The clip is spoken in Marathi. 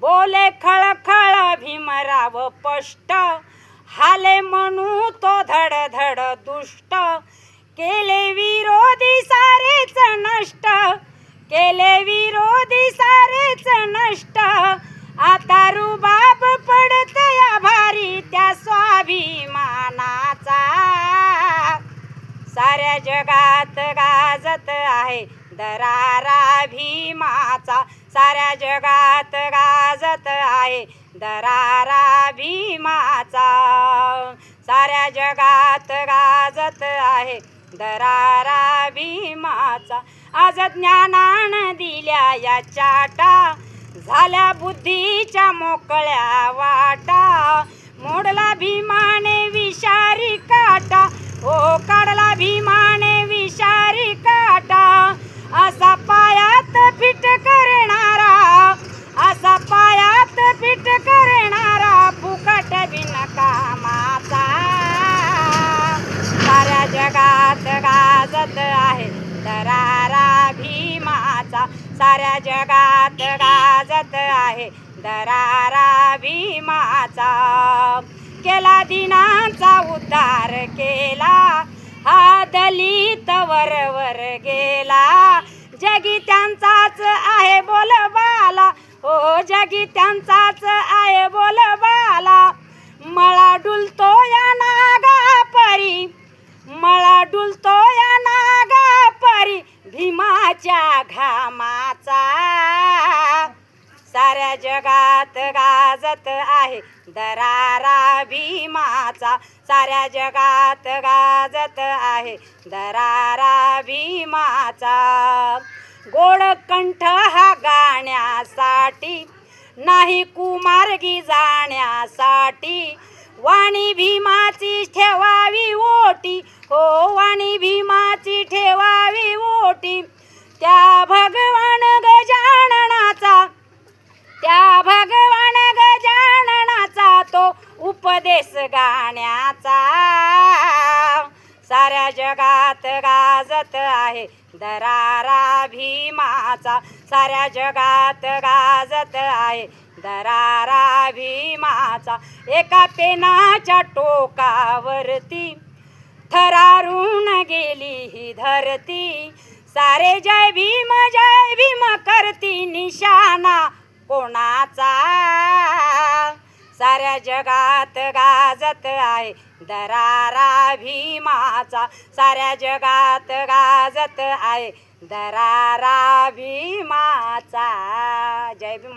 बोले खळखळ भीमराव पष्ट, हाले म्हणू तो धड धड दुष्ट, केले विरोधी सारेच नष्ट, केले विरोधी सारेच नष्ट, आता रुबाब पडतया भारी त्या स्वाभिमानाचा, साऱ्या जगात गाजत आहे दरारा भीमाचा, साऱ्या जगात गाजत आहे दरारा भीमाचा, साऱ्या जगात गाजत आहे दरारा भीमाचा. आज ज्ञानानं दिल्या या चाटा, झाल्या बुद्धीच्या मोकळ्या वाटा, मोडला भीमाने विषारी काटा, हो काढला भीमाने विषारी काटा, असा पायात फिट करणारा, असा पायात फिट करणारा फुकट बिनकामाचा, साऱ्या जगात गाजत आहे दरारा भीमाचा, साऱ्या जगात गाजत आहे दरारा भीमाचा. केला दिनांचा उद्धार केला, हा दलित वरवर गेला, जगी त्यांचाच आहे बोलबाला, हो जगी त्यांचाच आहे बोलबाला. मळा डुलतो या नागा परी, मळा डुलतो या नागा परी भीमाच्या घामाचा, साऱ्या जगात गाजत आहे दरारा भीमाचा, साऱ्या जगात गाजत आहे दरारा भीमाचा. गोड कंठ हा गाण्यासाठी, नाही कुमार्गी जाण्यासाठी, वाणी भीमाची ठेवावी ओटी, हो वाणी भीमाची ठेवावी ओटी, त्या भगवान गजाननाचा, त्या भगवान गजाननाचा तो उपदेश गाण्याचा, साऱ्या जगात गाजत आहे दरारा भीमाचा, साऱ्या जगात गाजत आहे दरारा भीमाचा. एका पेनाच्या टोकावरती थरारून गेली ही धरती, सारे जय भीम करती निशाणा कोणाचा, साऱ्या जगात गाजत आहे दरारा भीमाचा, साऱ्या जगात गाजत आहे दरारा भीमाचा. जय भीम.